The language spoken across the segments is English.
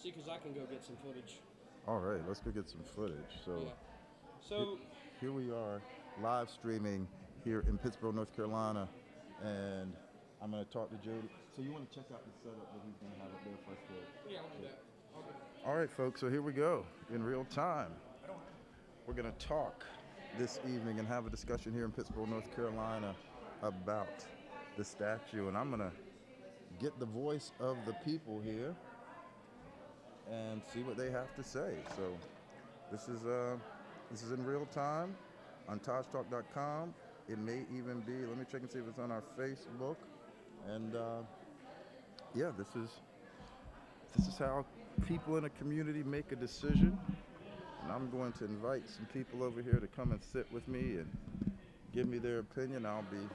see, because I can go get some footage. All right, let's go get some footage. So, Yeah. So here we are, live streaming here in Pittsburgh, North Carolina, and I'm going to talk to Jody. So you want to check out the setup that he's going to have up there for us to... yeah, I'll do that. All right, folks, so here we go in real time. We're going to talk this evening and have a discussion here in Pittsburgh, North Carolina about the statue. And I'm going to get the voice of the people here and see what they have to say. So this is in real time on TaJtalk.com. It may even be, let me check and see if it's on our Facebook. And yeah, this is how people in a community make a decision. And I'm going to invite some people over here to come and sit with me and give me their opinion. I'll be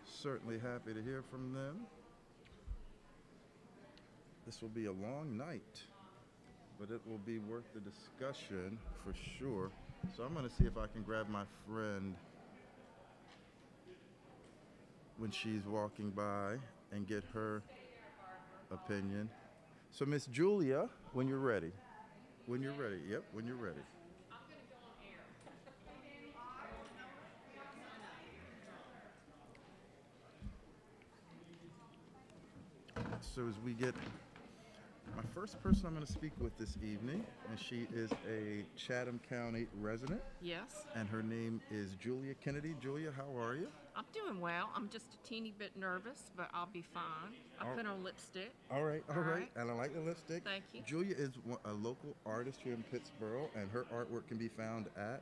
certainly happy to hear from them. This will be a long night, but it will be worth the discussion for sure. So I'm going to see if I can grab my friend when she's walking by and get her opinion. So Miss Julia, when you're ready. When you're ready. Yep, when you're ready. So as we get my first person I'm going to speak with this evening, and she is a Chatham County resident. Yes. And her name is Julia Kennedy. Julia, how are you? I'm doing well. I'm just a teeny bit nervous, but I'll be fine. I put on lipstick. All right. And I like the lipstick. Thank you. Julia is a local artist here in Pittsburgh, and her artwork can be found at...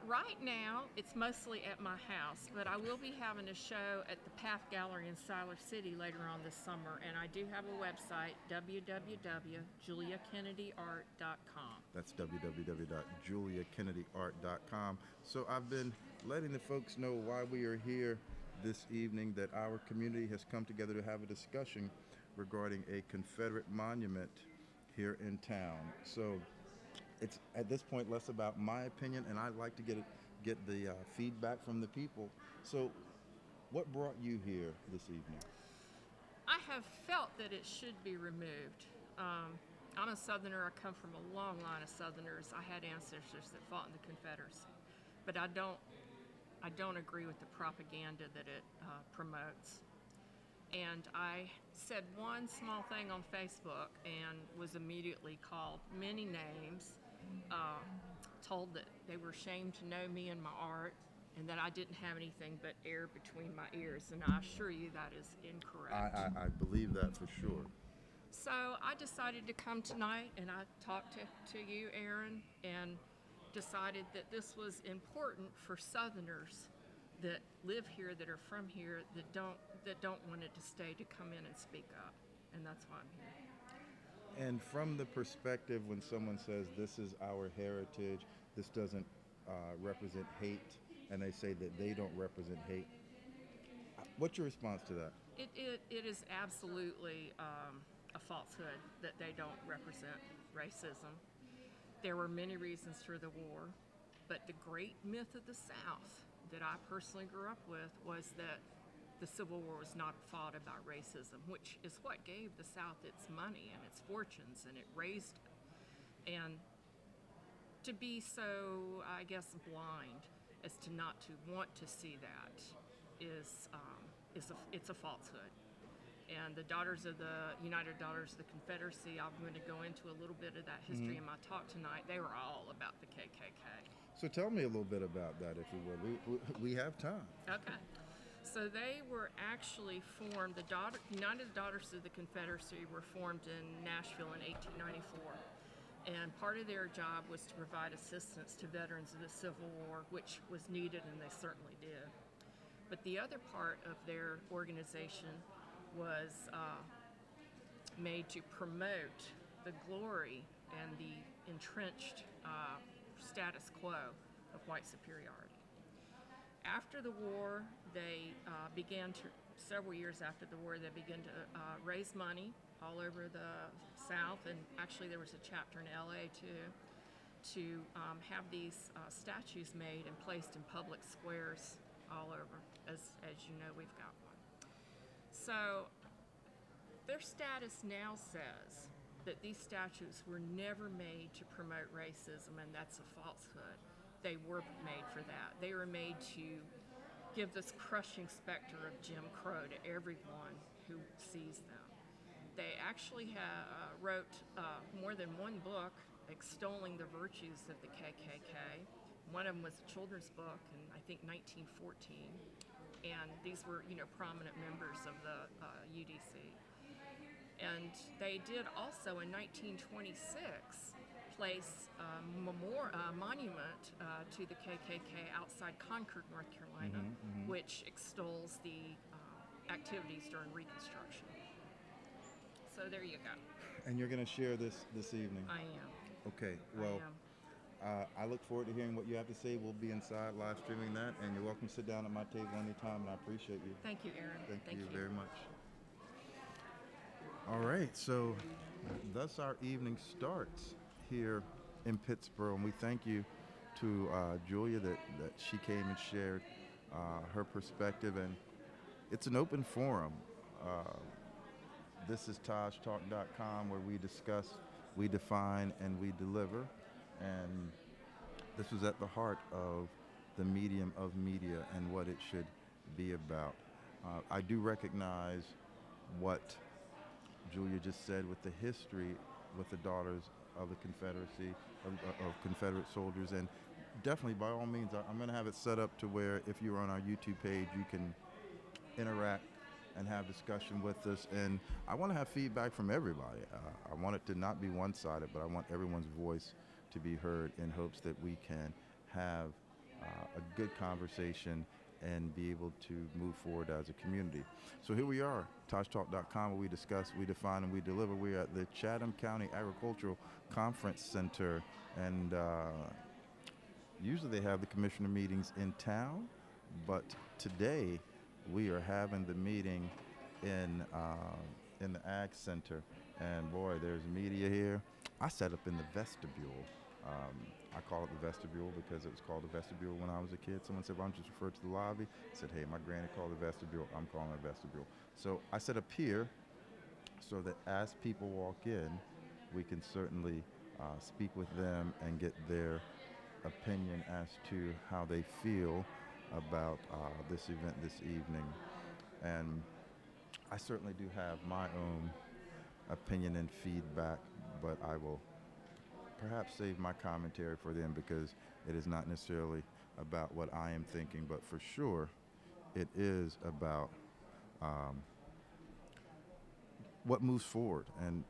Right now, it's mostly at my house, but I will be having a show at the Path Gallery in Siler City later on this summer, and I do have a website, www.juliakennedｙart.com. That's www.juliakennedｙart.com. So I've been letting the folks know why we are here this evening, that our community has come together to have a discussion regarding a Confederate monument here in town. So it's at this point less about my opinion, and I'd like to get the feedback from the people. So what brought you here this evening? I have felt that it should be removed. I'm a Southerner. I come from a long line of Southerners. I had ancestors that fought in the Confederacy, but I don't agree with the propaganda that it promotes. And I said one small thing on Facebook and was immediately called many names, told that they were ashamed to know me and my art, and that I didn't have anything but air between my ears, and I assure you that is incorrect. I believe that for sure. So I decided to come tonight, and I talked to you, Aaron, and decided that this was important for Southerners that live here, that are from here, that don't want it to stay, to come in and speak up, and that's why I'm here. And from the perspective when someone says this is our heritage, this doesn't represent hate, and they say that they don't represent hate, what's your response to that? It is absolutely a falsehood that they don't represent racism. There were many reasons for the war, but the great myth of the South that I personally grew up with was that the Civil War was not fought about racism, which is what gave the South its money and its fortunes, and it raised it. And to be so, I guess, blind as to not to want to see that is it's a falsehood. And the Daughters of the United Daughters of the Confederacy, I'm going to go into a little bit of that history in my talk tonight. They were all about the KKK. So tell me a little bit about that, if you will. We have time. Okay. So they were actually formed, United Daughters of the Confederacy were formed in Nashville in 1894. And part of their job was to provide assistance to veterans of the Civil War, which was needed, and they certainly did. But the other part of their organization was made to promote the glory and the entrenched status quo of white superiority. After the war, they several years after the war, they began to raise money all over the South, and actually there was a chapter in LA too, to have these statues made and placed in public squares all over. As you know, we've got one. So Their status now says that these statues were never made to promote racism, and that's a falsehood. They were made for that. They were made to give this crushing specter of Jim Crow to everyone who sees them. They actually wrote more than one book extolling the virtues of the KKK. One of them was a children's book in, I think, 1914. And these were, prominent members of the UDC. And they did also in 1926 place a monument to the KKK outside Concord, North Carolina, which extols the activities during Reconstruction. So there you go. And you're going to share this evening? I am. Okay, well, I look forward to hearing what you have to say. We'll be inside live streaming that, and you're welcome to sit down at my table anytime, and I appreciate you. Thank you, Aaron. Thank you very much. All right, so thus our evening starts here in Pittsburgh, and we thank you to Julia that she came and shared her perspective, and it's an open forum. This is TaJtalk.com, where we discuss, we define, and we deliver. And this was at the heart of the medium of media and what it should be about. I do recognize what Julia just said with the history with the Daughters of the Confederacy, of Confederate soldiers. And definitely, by all means, I'm going to have it set up to where if you're on our YouTube page, you can interact and have discussion with us. And I want to have feedback from everybody. I want it to not be one-sided, but I want everyone's voice to be heard in hopes that we can have a good conversation and be able to move forward as a community. So here we are, TaJtalk.com, where we discuss, we define, and we deliver. We're at the Chatham County Agricultural Conference Center, and usually they have the commissioner meetings in town, but today we are having the meeting in the Ag Center, and boy, there's media here. I sat up in the vestibule. I call it the vestibule because it was called the vestibule when I was a kid. Someone said, why don't you just refer to the lobby? I said, hey, my granny called it vestibule. I'm calling it vestibule. So I sat up here so that as people walk in, we can certainly speak with them and get their opinion as to how they feel about this event this evening. And I certainly do have my own opinion and feedback, but I will perhaps save my commentary for them because it is not necessarily about what I am thinking, but for sure it is about what moves forward. And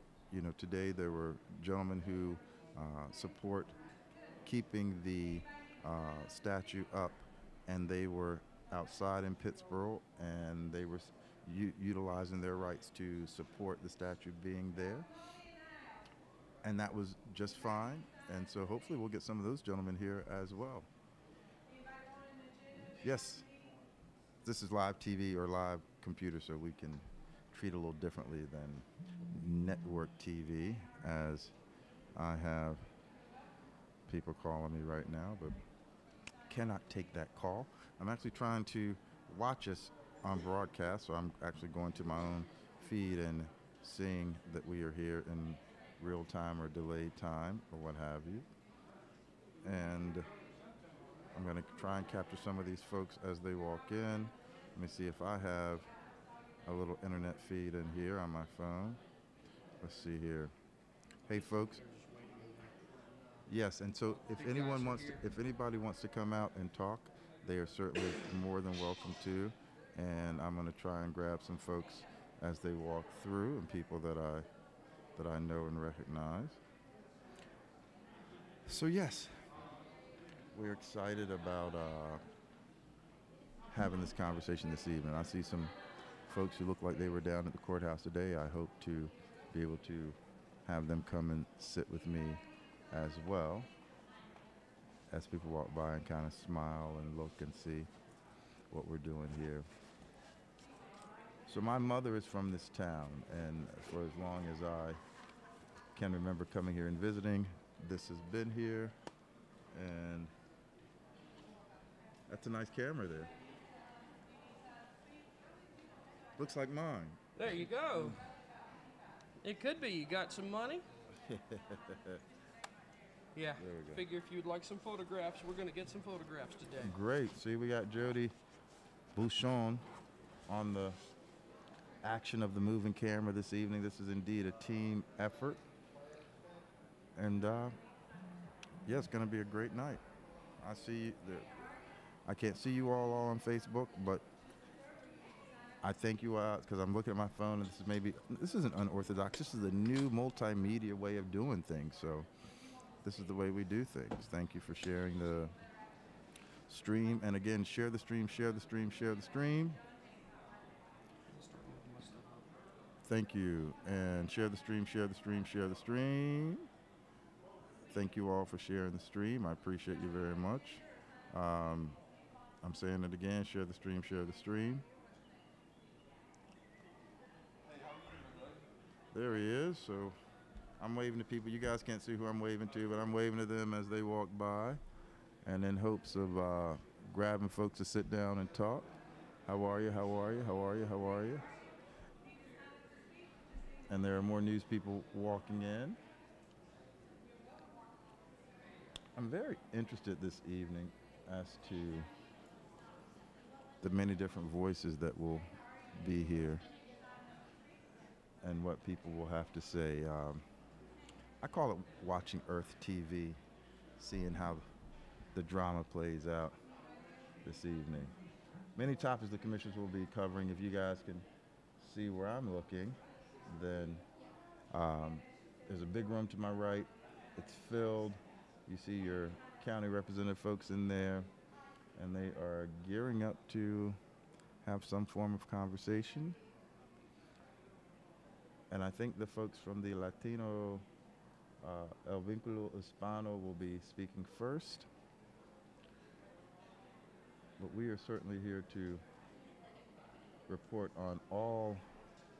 today there were gentlemen who support keeping the statue up, and they were outside in Pittsburgh, and they were utilizing their rights to support the statue being there. And that was just fine. And so hopefully we'll get some of those gentlemen here as well. Yes, this is live TV or live computer, so we can treat it a little differently than network TV, as I have people calling me right now, but cannot take that call. I'm actually trying to watch us on broadcast, so I'm actually going to my own feed and seeing that we are here in real time or delayed time or what have you. And I'm going to try and capture some of these folks as they walk in. Let me see if I have a little internet feed in here on my phone. Let's see here. Hey folks. Yes, and so if anybody wants to come out and talk, they are certainly more than welcome to. And I'm going to try and grab some folks as they walk through, and people that I know and recognize. So yes, we're excited about having this conversation this evening. I see some folks who look like they were down at the courthouse today. I hope to be able to have them come and sit with me as well, as people walk by and kind of smile and look and see what we're doing here. So my mother is from this town, and for as long as I can remember coming here and visiting, this has been here, and that's a nice camera there. Looks like mine. There you go. It could be. You got some money? Yeah. There we go. Figure if you'd like some photographs, we're going to get some photographs today. Great. See, we got Jody Bouchon on the action of the moving camera this evening. This is indeed a team effort. And yeah, it's going to be a great night. I see that. I can't see you all on Facebook, but I thank you because I'm looking at my phone, and this isn't unorthodox. This is a new multimedia way of doing things. So this is the way we do things. Thank you for sharing the stream. And again, share the stream, share the stream, share the stream. Thank you. And share the stream, share the stream, share the stream. Thank you all for sharing the stream. I appreciate you very much. I'm saying it again, share the stream, share the stream. There he is. So I'm waving to people. You guys can't see who I'm waving to, but I'm waving to them as they walk by, and in hopes of grabbing folks to sit down and talk. How are you? How are you? How are you? How are you? And there are more news people walking in. I'm very interested this evening as to the many different voices that will be here and what people will have to say. I call it watching Earth TV, seeing how the drama plays out this evening. Many topics the commissioners will be covering. If you guys can see where I'm looking, then there's a big room to my right. It's filled. You see your county representative folks in there, and they are gearing up to have some form of conversation. And I think the folks from the Latino El Vínculo Hispano will be speaking first. But we are certainly here to report on all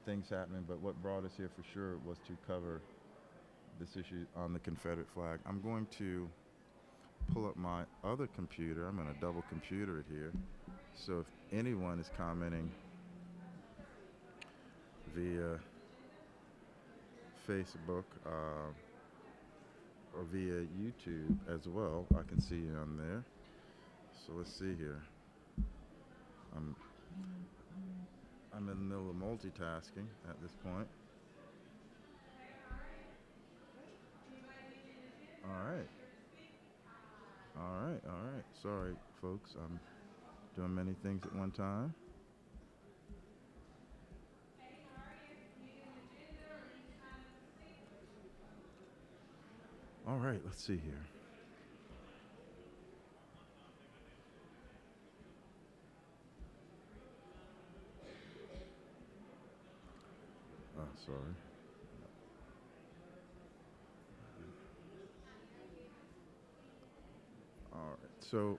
things happening, but what brought us here for sure was to cover this issue on the Confederate flag. I'm going to pull up my other computer. I'm going to double computer it here. So if anyone is commenting via Facebook or via YouTube as well, I can see you on there. So let's see here. I'm in the middle of multitasking at this point. All right. All right, all right. Sorry, folks. I'm doing many things at one time. All right, let's see here. Oh, sorry. All right, so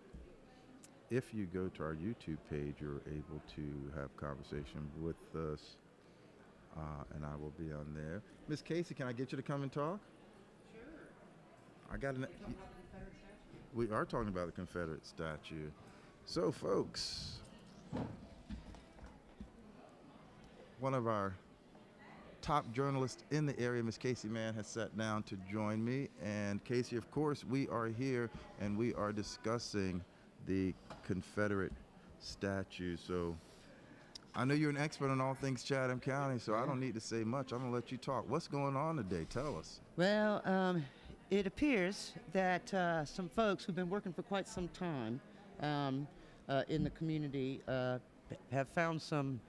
if you go to our YouTube page, you're able to have conversation with us, and I will be on there. Miss Casey, can I get you to come and talk? Sure. I got an. We are talking about the Confederate statue. So, folks, one of our top journalists in the area, Miss Casey Mann, has sat down to join me. And Casey, of course, we are here and we are discussing the Confederate statue. So I know you're an expert on all things Chatham County, so I don't need to say much. I'm going to let you talk. What's going on today? Tell us. Well, it appears that some folks who've been working for quite some time in the community have found some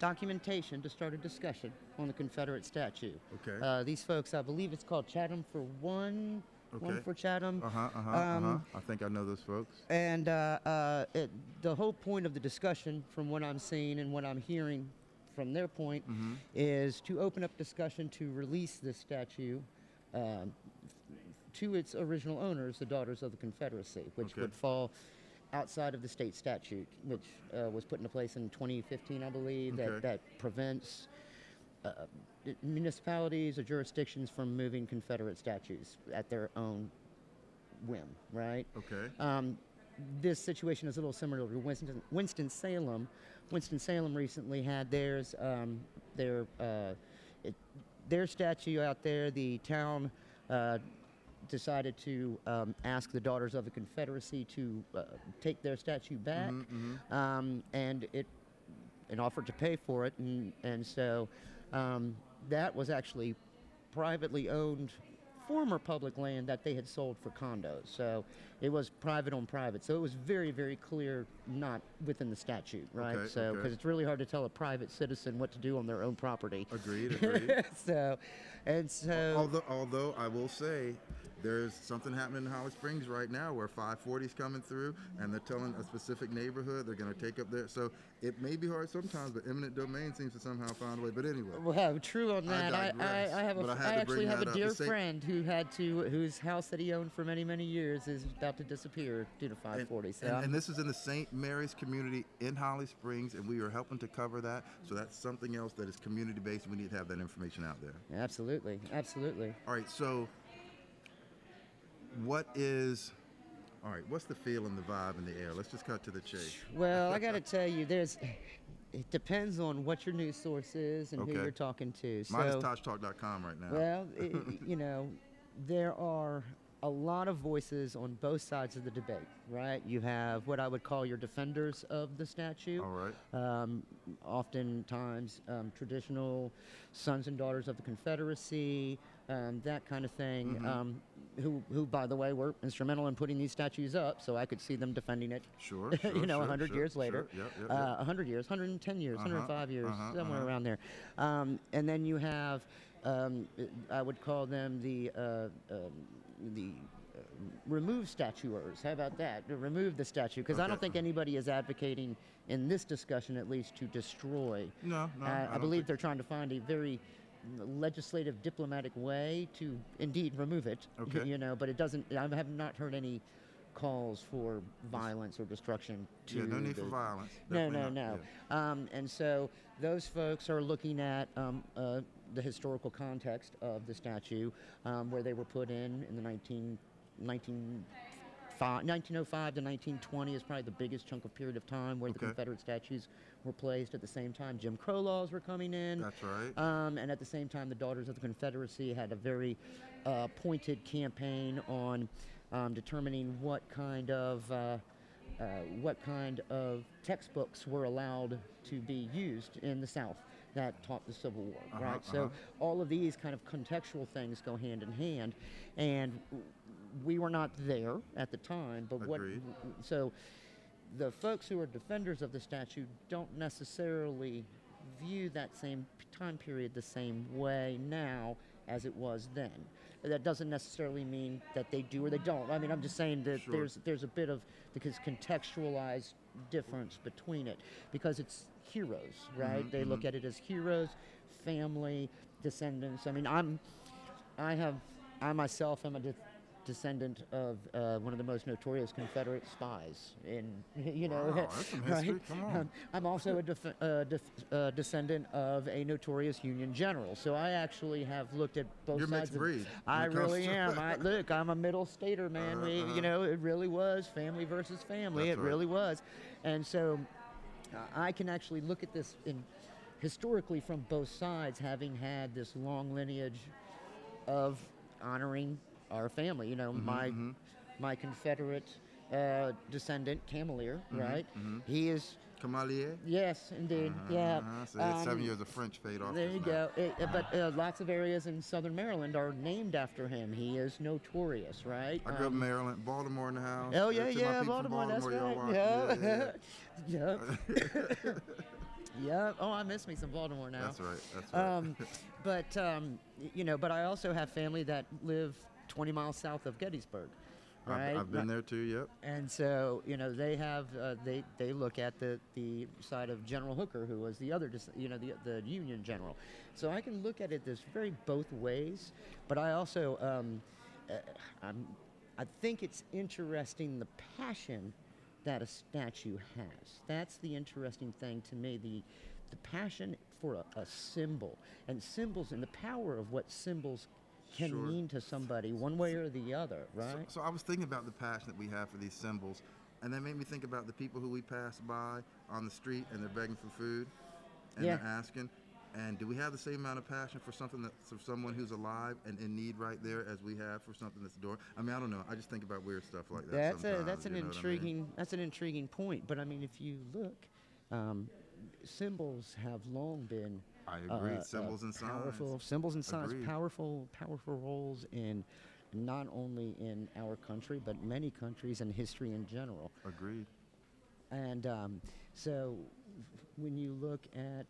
documentation to start a discussion on the Confederate statue. Okay. These folks, I believe it's called Chatham for One. Okay. One for Chatham. I think I know those folks. And the whole point of the discussion, from what I'm seeing and what I'm hearing from their point, is to open up discussion to release this statue to its original owners, the Daughters of the Confederacy, which would fall outside of the state statute, which was put into place in 2015, I believe, that prevents municipalities or jurisdictions from moving Confederate statues at their own whim, right? Okay. This situation is a little similar to Winston-Salem. Winston-Salem recently had theirs. their statue out there, the town decided to ask the Daughters of the Confederacy to take their statue back, and offered to pay for it, and so that was actually privately owned former public land that they had sold for condos. So it was private on private. So it was very, very clear not within the statute, right? Okay, so because it's really hard to tell a private citizen what to do on their own property. Agreed. So Although I will say, there's something happening in Holly Springs right now where 540's coming through, and they're telling a specific neighborhood they're going to take up there. So it may be hard sometimes, but eminent domain seems to somehow find a way. But anyway. Well, true on that. I actually have a dear same friend whose house that he owned for many, many years is about to disappear due to 540. And this is in the St. Mary's community in Holly Springs, and we are helping to cover that. So that's something else that is community-based. We need to have that information out there. Absolutely. All right, so what's the feel and the vibe in the air? Let's just cut to the chase. Well, I got to tell you, it depends on what your news source is and who you're talking to. Mine is TaJTalk.com right now. Well, there are a lot of voices on both sides of the debate, right? You have what I would call your defenders of the statue. All right. Oftentimes traditional sons and daughters of the Confederacy, that kind of thing, who, by the way, were instrumental in putting these statues up, so I could see them defending it. Sure. 100 years later. Yep. 100 years, 110 years, 105 years, somewhere around there. And then you have, I would call them the remove statuers. How about that? Remove the statue, because I don't think anybody is advocating in this discussion, at least, to destroy. No. I believe they're trying to find a very legislative, diplomatic way to indeed remove it. Okay. But it doesn't. I have not heard any calls for violence or destruction. No need for violence. No. Yeah. And so those folks are looking at the historical context of the statue, where they were put in the 1905 to 1920 is probably the biggest chunk of period of time where the Confederate statues were placed. At the same time, Jim Crow laws were coming in. That's right. And at the same time, the Daughters of the Confederacy had a very pointed campaign on determining what kind of textbooks were allowed to be used in the South that taught the Civil War, right? So all of these kind of contextual things go hand in hand, and we were not there at the time, but so the folks who are defenders of the statue don't necessarily view that same time period the same way now as it was then. That doesn't necessarily mean that they do or they don't. I mean, I'm just saying that there's a bit of contextualized difference between it, because it's heroes, right? They look at it as heroes, family, descendants. I mean, I myself am a descendant of one of the most notorious Confederate spies Wow, that's some history. right? Come on. I'm also a descendant of a notorious Union general, so I actually have looked at both You're sides. mixed breed. I really am. Look, I'm a middle stater, man. It really was family versus family. That's It really was, and so I can actually look at this historically from both sides, having had this long lineage of honoring our family. My Confederate descendant, Camelier, right? He is. Camelier? Yes, indeed. Yeah. So 7 years of French paid off. There you go. But lots of areas in southern Maryland are named after him. He is notorious, right? I grew up in Maryland, Baltimore in the house. Oh, To my peeps from Baltimore, that's y'all right. watch. Yeah. Yeah. Oh, I miss me some Baltimore now. That's right. But I also have family that live 20 miles south of Gettysburg. Right? I've been there too. Yep. And so they have they look at the side of General Hooker, who was the other the Union general. So I can look at it this very both ways. But I also I think it's interesting the passion that a statue has. That's the interesting thing to me. The passion for a symbol, and symbols, and the power of what symbols can mean to somebody one way or the other, right? So I was thinking about the passion that we have for these symbols, and that made me think about the people who we pass by on the street and they're begging for food and they're asking. And do we have the same amount of passion for something that's for someone who's alive and in need right there as we have for something that's dormant? I mean, I don't know. I just think about weird stuff like that. That's an intriguing point. But I mean, if you look, symbols have long been. I agree. Symbols and powerful signs. symbols and signs, Agreed. powerful roles in not only in our country but many countries and history in general. Agreed. And so, when you look at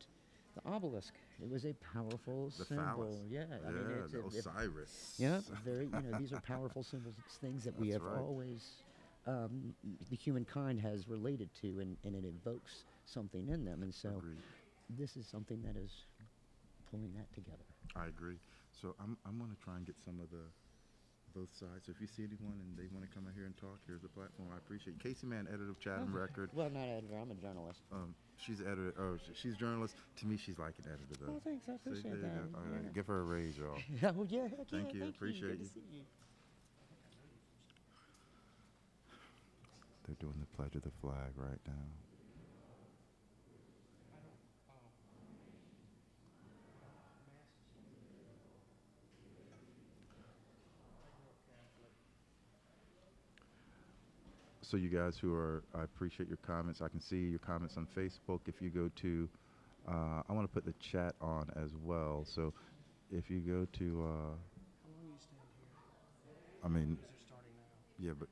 the obelisk, it was a powerful The symbol. phallus. Yeah, I mean, the Osiris. yeah, very. These are powerful symbols. It's things that we That's have right. always, the humankind has related to, and it evokes something in them. And so, Agreed. this is something that is pulling that together. I agree. So I'm going to try and get some of both sides. So if you see anyone and they want to come out here and talk, here's the platform. I appreciate it. Casey Mann, editor of Chatham Record. Well, not editor. I'm a journalist. She's editor. Oh, she's journalist. To me, she's like an editor, though. Oh, thanks. I See, appreciate there you that. go. All right. Yeah. Give her a raise, y'all. Oh, yeah. Heck Thank yeah, you. Appreciate Good you. to see you. They're doing the pledge of the flag right now. So you guys I appreciate your comments. I can see your comments on Facebook. If you go to, I want to put the chat on as well. So if you go to, How long you stand here? I mean, They're starting now. yeah, but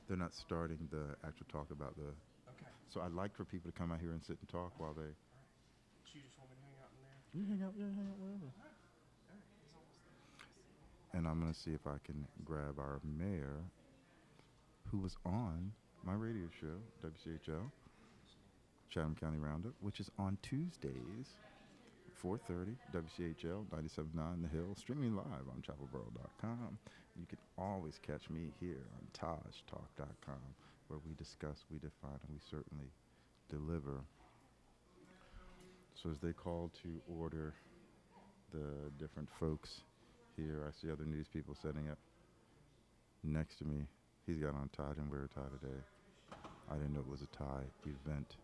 they're not starting the actual talk about the. Okay. So I'd like for people to come out here and sit and talk while they. So you just want me to hang out in there? You hang out wherever. And I'm going to see if I can grab our mayor, who was on my radio show, WCHL, Chatham County Roundup, which is on Tuesdays, 4:30, WCHL 97.9 The Hill, streaming live on chapelboro.com. You can always catch me here on TaJtalk.com, where we discuss, we define, and we certainly deliver. So as they call to order the different folks here, I see other news people setting up next to me. He's got on tie. I didn't wear a tie today. I didn't know it was a tie event.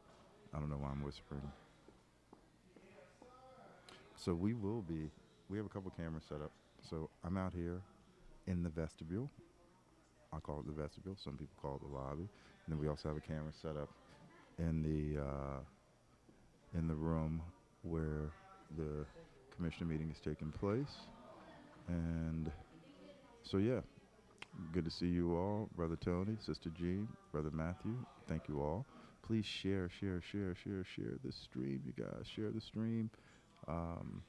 I don't know why I'm whispering. So we have a couple cameras set up. So I'm out here in the vestibule. I call it the vestibule. Some people call it the lobby. And then we also have a camera set up in the room where the commissioner meeting is taking place. And so, yeah, good to see you all. Brother Tony, Sister Jean, Brother Matthew, thank you all. Please share this stream, you guys. Share the stream. I'm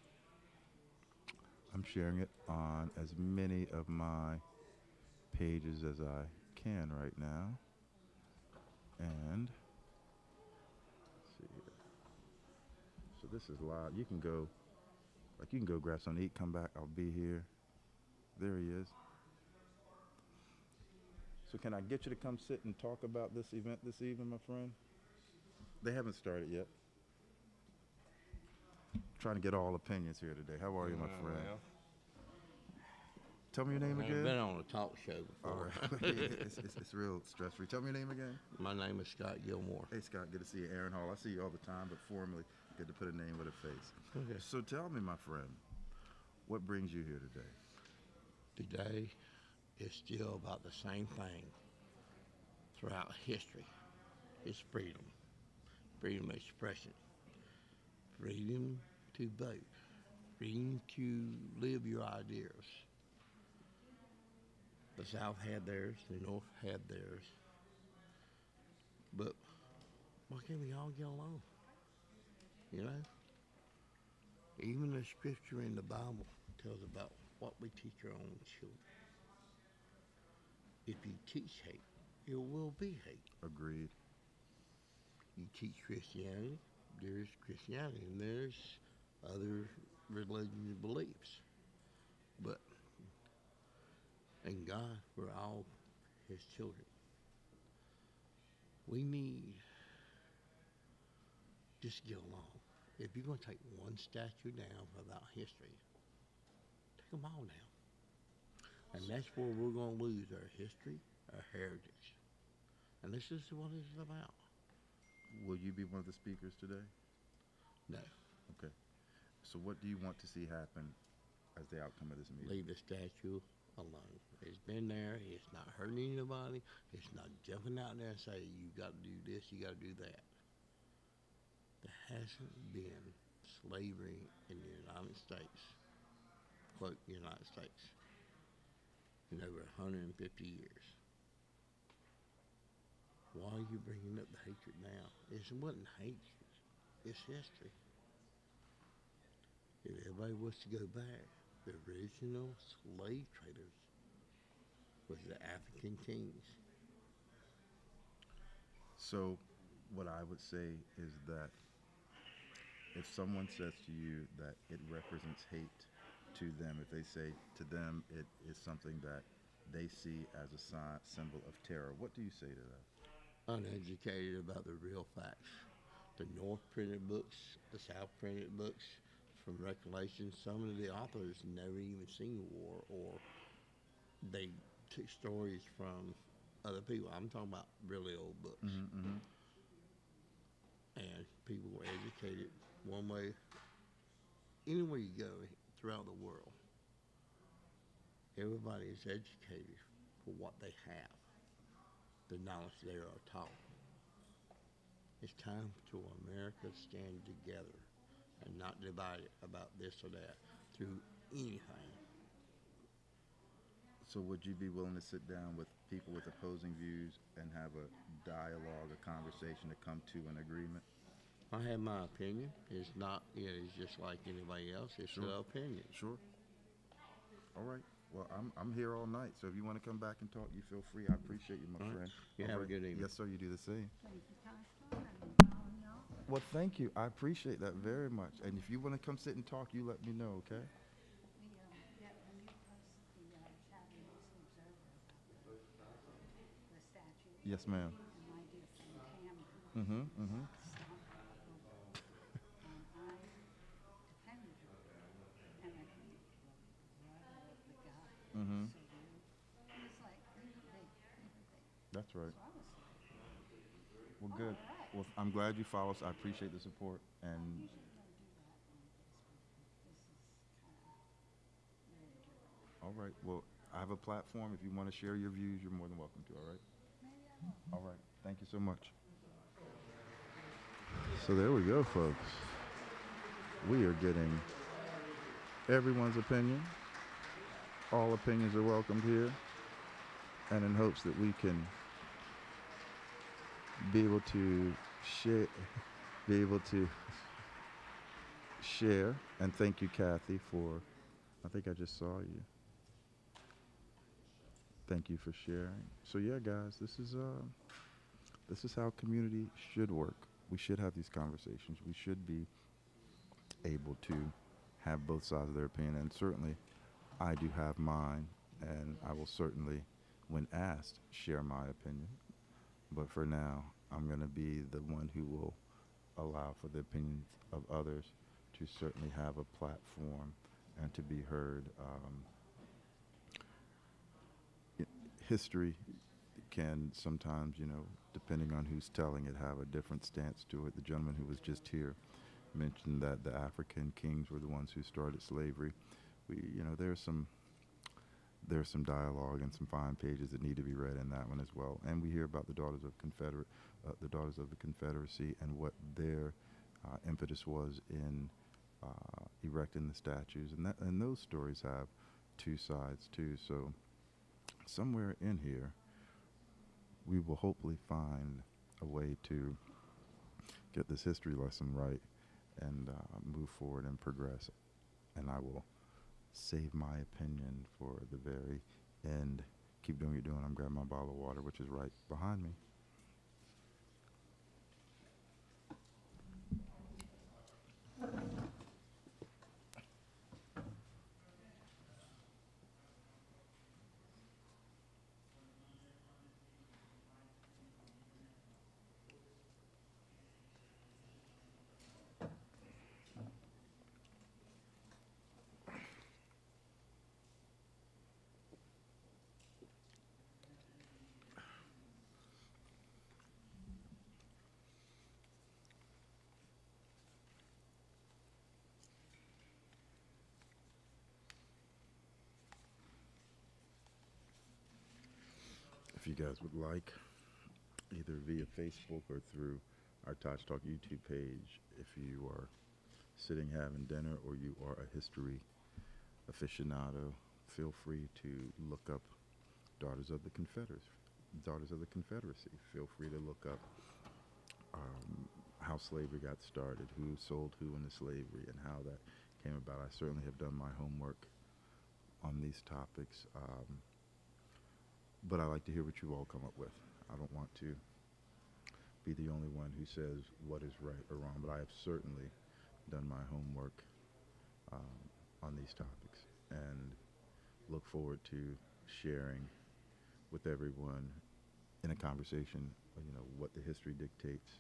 sharing it on as many of my pages as I can right now. And let's see here. So this is live. You can go grab something to eat, come back, I'll be here. There he is. So can I get you to come sit and talk about this event this evening, my friend? They haven't started yet. Trying to get all opinions here today. How are you, my friend? Well, Tell me your name I've again. been on a talk show All before. right. it's real stress-free. Tell me your name again. My name is Scott Gilmore. Hey, Scott. Good to see you. Aaron Hall. I see you all the time, but formally, good to put a name with a face. Okay. So tell me, my friend, what brings you here today? Today is still about the same thing throughout history. It's freedom, freedom of expression, freedom to vote, freedom to live your ideas. The South had theirs, the North had theirs. But why can't we all get along? You know? Even the scripture in the Bible tells about what we teach our own children. If you teach hate, it will be hate. Agreed. You teach Christianity, there's Christianity, and there's other religions and beliefs. But in God, we're all His children. We need just get along. If you're going to take one statue down about history, take them all down. And that's where we're going to lose our history, our heritage. And this is what it's about. Will you be one of the speakers today? No. Okay. So what do you want to see happen as the outcome of this meeting? Leave the statue alone. It's been there. It's not hurting anybody. It's not jumping out there and saying, you got to do this, you got to do that. There hasn't been slavery in the United States, quote, United States, in over 150 years. Why are you bringing up the hatred now? It wasn't hatred. It's history. If everybody was to go back, the original slave traders was the African kings. So what I would say is that if someone says to you that it represents hate to them, if they say to them it is something that they see as a symbol of terror, what do you say to that? Uneducated about the real facts. The North printed books, the South printed books, from recollection, some of the authors never even seen war, or they took stories from other people. I'm talking about really old books. Mm-hmm. And people were educated one way. Anywhere you go throughout the world, everybody is educated for what they have, the knowledge they are taught. It's time for America to stand together and not divided about this or that through anything. So would you be willing to sit down with people with opposing views and have a dialogue, a conversation to come to an agreement? I have my opinion. It's not, it's just like anybody else. It's Sure. an opinion. Sure. All right. Well, I'm here all night, so if you want to come back and talk, you feel free. I appreciate you, my All right. friend. You All have a right. good evening. Yes, sir. You do the same. Thank you, Pastor. I've been following y'all. Well, thank you. I appreciate that very much. And if you want to come sit and talk, you let me know, okay? We, yeah, when you post the Chatham News Observer about the statue. Yes, ma'am. And my dear friend Cameron. Mm-hmm. Mm-hmm. stopped over, and I defended her. And I think the brother of the guy. Mm-hmm. So he was like, leave it be, leave it be. That's right. So I was like, Well, good. All right. Well, I'm glad you follow us. I appreciate the support. And usually don't do that on Facebook, but this is kind of really good. all right. Well, I have a platform. If you want to share your views, you're more than welcome to. All right. Maybe I will. All right. Thank you so much. So there we go, folks. We are getting everyone's opinion. All opinions are welcomed here. And in hopes that we can be able to share, and thank you, Kathy, for, I think I just saw you. Thank you for sharing. So yeah, guys, this is how community should work. We should have these conversations. We should be able to have both sides of their opinion, and certainly I do have mine, and I will certainly, when asked, share my opinion. But for now, I'm going to be the one who will allow for the opinions of others to certainly have a platform and to be heard. History can sometimes, depending on who's telling it, have a different stance to it. The gentleman who was just here mentioned that the African kings were the ones who started slavery. There's some dialogue and some fine pages that need to be read in that one as well. And we hear about the daughters of the Confederacy, and what their impetus was in erecting the statues, and those stories have two sides too. So somewhere in here, we will hopefully find a way to get this history lesson right and move forward and progress. And I will save my opinion for the very end. Keep doing what you're doing. I'm grabbing my bottle of water, which is right behind me. guys would like, either via Facebook or through our TaJ Talk YouTube page, if you are sitting having dinner or you are a history aficionado, feel free to look up Daughters of the Confederacy. Feel free to look up how slavery got started, who sold who into slavery, and how that came about. I certainly have done my homework on these topics, but I like to hear what you all come up with. I don't want to be the only one who says what is right or wrong, but I have certainly done my homework on these topics and look forward to sharing with everyone in a conversation, what the history dictates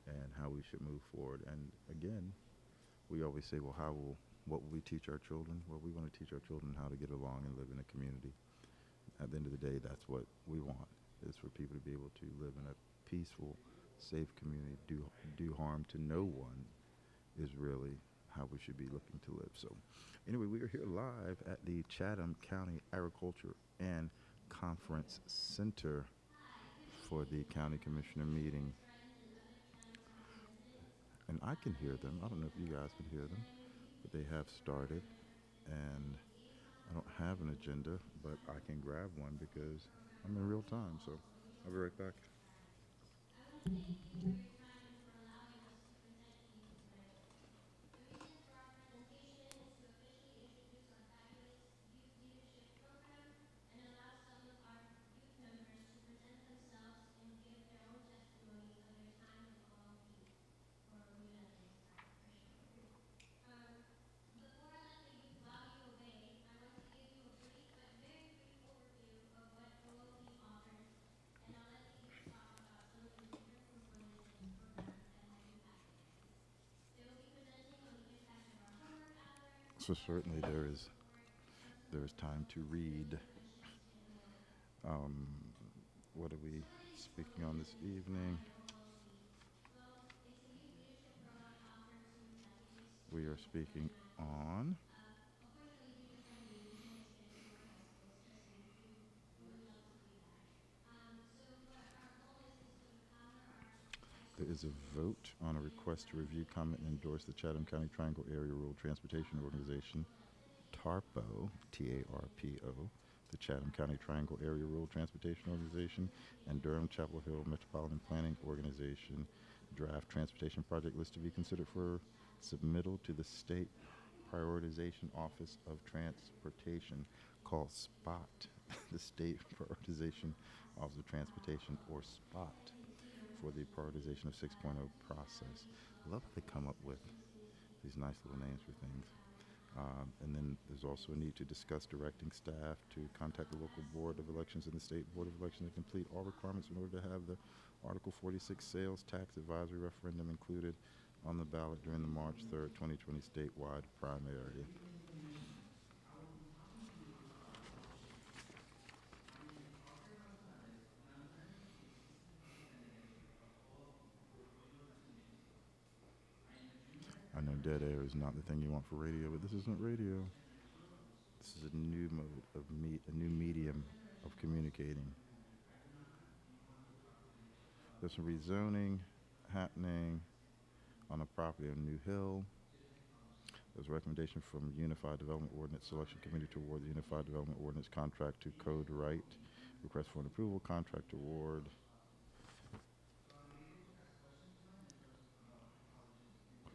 and how we should move forward. And again, we always say, well, what will we teach our children? Well, we want to teach our children how to get along and live in a community. At the end of the day, that's what we want, is for people to be able to live in a peaceful, safe community. Do harm to no one is really how we should be looking to live. So anyway, we are here live at the Chatham County Agriculture and Conference Center for the County Commissioner meeting. And I can hear them. I don't know if you guys can hear them, but they have started. And I don't have an agenda, but I can grab one because I'm in real time. So I'll be right back. So certainly there is time to read. What are we speaking on this evening? We are speaking on there is a vote on a request to review, comment, and endorse the Chatham County Triangle Area Rural Transportation Organization, TARPO, T-A-R-P-O, the Chatham County Triangle Area Rural Transportation Organization, and Durham Chapel Hill Metropolitan Planning Organization draft transportation project list to be considered for submittal to the State Prioritization Office of Transportation, called SPOT, the State Prioritization Office of Transportation, or SPOT, for the prioritization of 6.0 process. I love how they come up with these nice little names for things. And then there's also a need to discuss directing staff to contact the local board of elections and the state board of elections to complete all requirements in order to have the Article 46 sales tax advisory referendum included on the ballot during the March 3rd, 2020 statewide primary. I know dead air is not the thing you want for radio, but this isn't radio. This is a new mode of a new medium of communicating. There's some rezoning happening on a property on New Hill. There's a recommendation from Unified Development Ordinance Selection Committee to award the Unified Development Ordinance contract to Code Right. Request for an approval, contract award.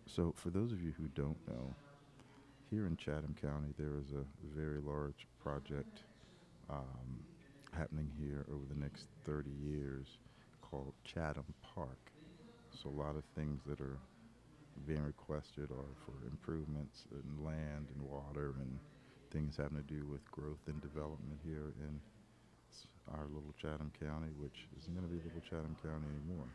So for those of you who don't know, here in Chatham County, there is a very large project happening here over the next 30 years called Chatham Park. So a lot of things that are being requested are for improvements in land and water and things having to do with growth and development here in our little Chatham County, which isn't going to be little Chatham County anymore.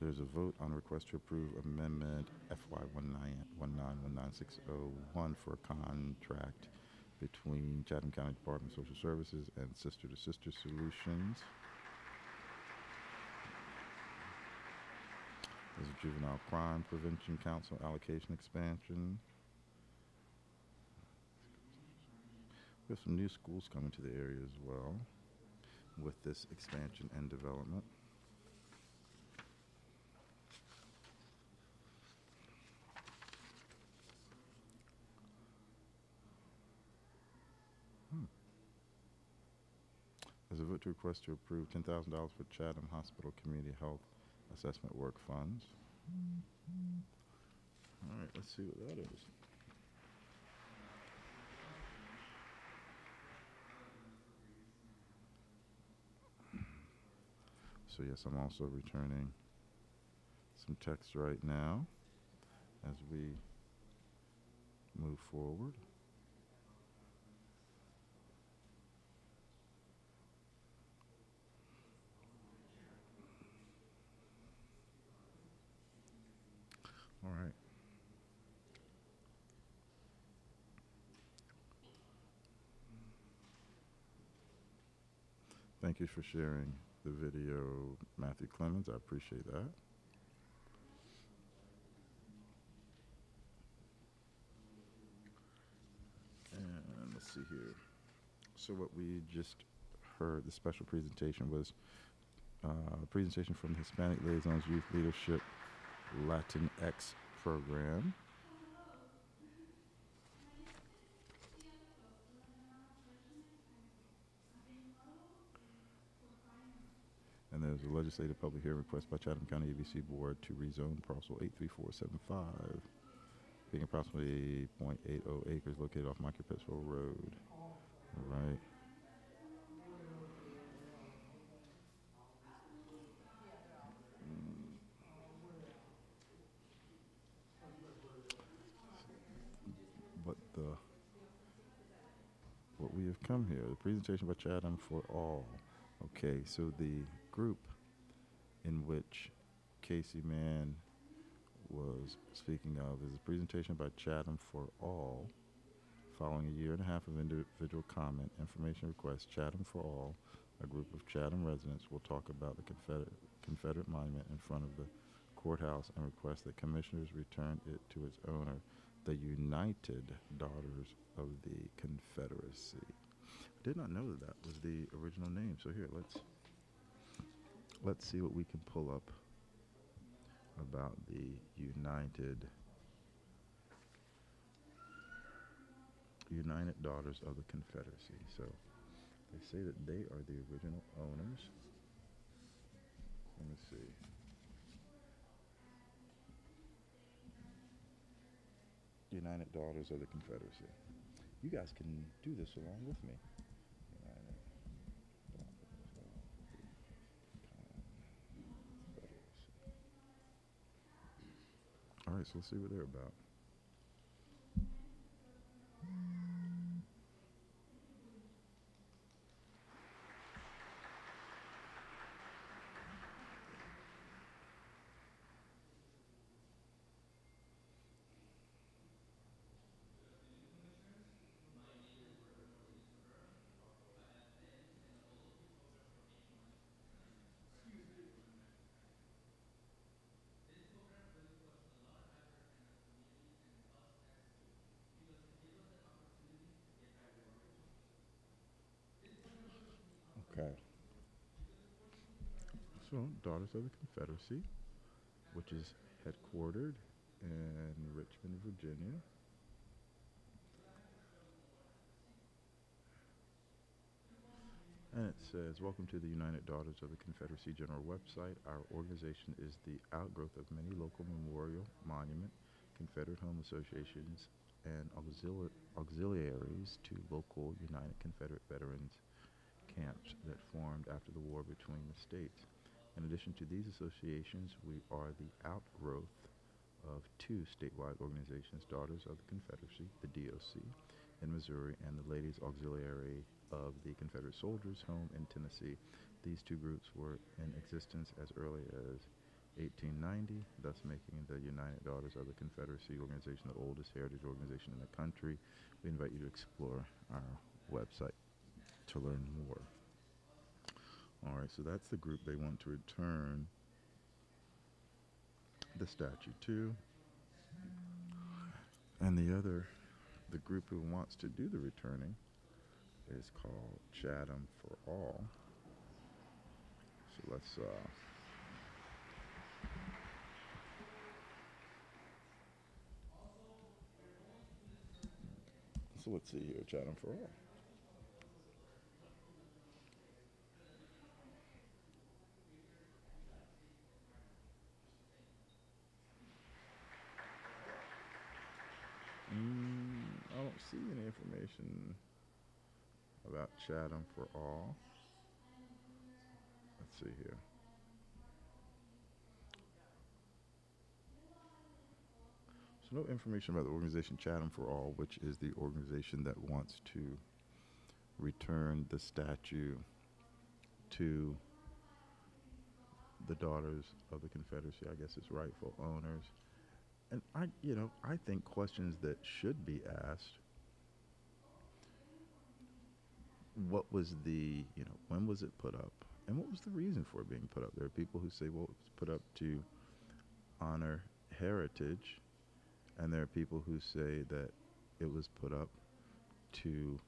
There's a vote on a request to approve amendment FY 191919601 for a contract between Chatham County Department of Social Services and Sister to Sister Solutions. There's a Juvenile Crime Prevention Council allocation expansion. We have some new schools coming to the area as well with this expansion and development. There's a vote to request to approve $10,000 for Chatham Hospital Community Health Assessment Work Funds. All right, let's see what that is. So yes, I'm also returning some text right now as we move forward. All right. Thank you for sharing the video, Matthew Clemens. I appreciate that. And let's see here. So what we just heard, the special presentation was a presentation from the Hispanic Liaisons Youth Leadership Latinx program. And there's a legislative public hearing request by Chatham County ABC Board to rezone parcel 83475, being approximately 0.80 acres located off Michael Pittsville Road. All right. But what we have come here, the presentation by Chatham for All. Okay, so the group in which Casey Mann was speaking of is a presentation by Chatham for All. Following a year and a half of individual comment, information request, Chatham for All, a group of Chatham residents will talk about the Confederate monument in front of the courthouse and request that commissioners return it to its owner, the United Daughters of the Confederacy. I did not know that that was the original name. So here, let's see what we can pull up about the United Daughters of the Confederacy. So they say that they are the original owners. Let me see. United Daughters of the Confederacy. You guys can do this along with me. United Daughters of the Confederacy. All right, so let's see what they're about. Okay. So, Daughters of the Confederacy, which is headquartered in Richmond, Virginia. And it says, welcome to the United Daughters of the Confederacy General website. Our organization is the outgrowth of many local memorial, monument, Confederate home associations, and auxiliaries to local United Confederate Veterans camps that formed after the war between the states. In addition to these associations, we are the outgrowth of two statewide organizations, Daughters of the Confederacy, the DOC, in Missouri, and the Ladies Auxiliary of the Confederate Soldiers Home in Tennessee. These two groups were in existence as early as 1890, thus making the United Daughters of the Confederacy organization the oldest heritage organization in the country. We invite you to explore our website to learn more. All right, so that's the group they want to return the statue to. And the group who wants to do the returning is called Chatham for All. So let's see here, Chatham for All. I don't see any information about Chatham for All. Let's see here. So no information about the organization Chatham for All, which is the organization that wants to return the statue to the daughters of the Confederacy, I guess its rightful owners. And I think questions that should be asked: what was when was it put up, and what was the reason for it being put up? There are people who say, well, it was put up to honor heritage, and there are people who say that it was put up to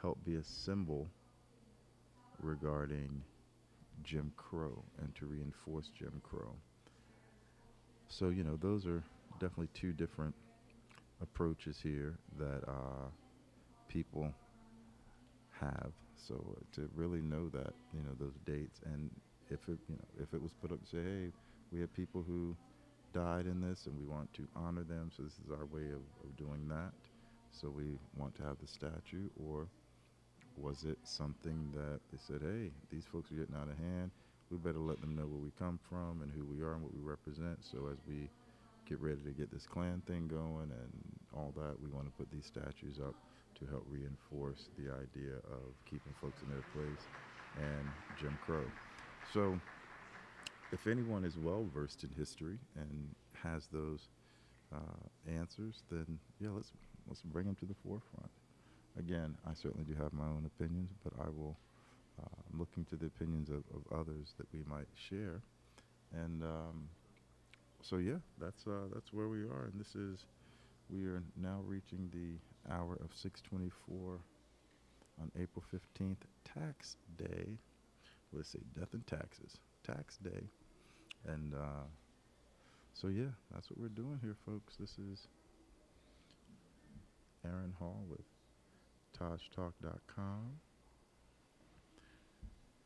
help be a symbol regarding Jim Crow and to reinforce Jim Crow. So, those are definitely two different approaches here that people have. So to really know that, those dates, and if it was put up to say, hey, we have people who died in this and we want to honor them, so this is our way of doing that, so we want to have the statue. Or was it something that they said, hey, these folks are getting out of hand, we better let them know where we come from and who we are and what we represent, so as we get ready to get this Klan thing going and all that, we want to put these statues up to help reinforce the idea of keeping folks in their place and Jim Crow. So if anyone is well versed in history and has those answers, then yeah, let's bring them to the forefront. Again, I certainly do have my own opinions, but I will I'm looking to the opinions of others that we might share. And so yeah, that's where we are. And we are now reaching the hour of 6:24 on April 15th, Tax Day. Let's say Death and Taxes, Tax Day. And so yeah, that's what we're doing here, folks. This is Aaron Hall with TaJtalk.com.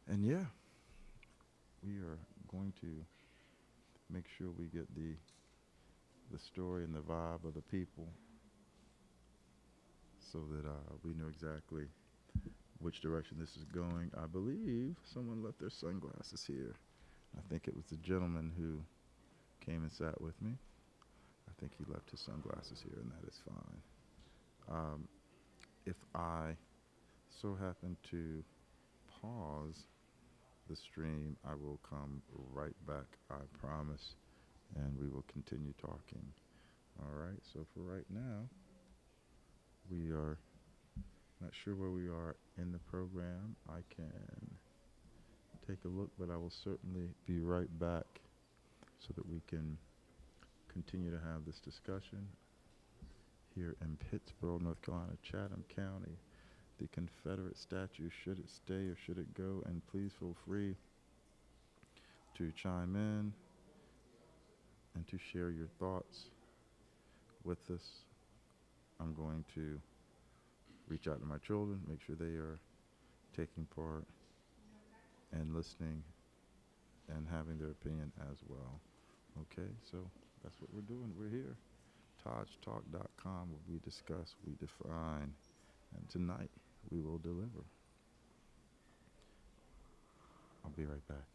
And yeah, we are going to make sure we get the story and the vibe of the people, so that we know exactly which direction this is going. I believe someone left their sunglasses here. I think it was the gentleman who came and sat with me. I think he left his sunglasses here, and that is fine. If I so happen to pause the stream, I will come right back, I promise, and we will continue talking. All right, so for right now, we are not sure where we are in the program. I can take a look, but I will certainly be right back so that we can continue to have this discussion here in Pittsboro, North Carolina, Chatham County. The Confederate statue, should it stay or should it go? And please feel free to chime in and to share your thoughts with us. I'm going to reach out to my children, make sure they are taking part and listening and having their opinion as well. Okay, so that's what we're doing. We're here. TaJtalk.com, where we discuss, we define, and tonight we will deliver. I'll be right back.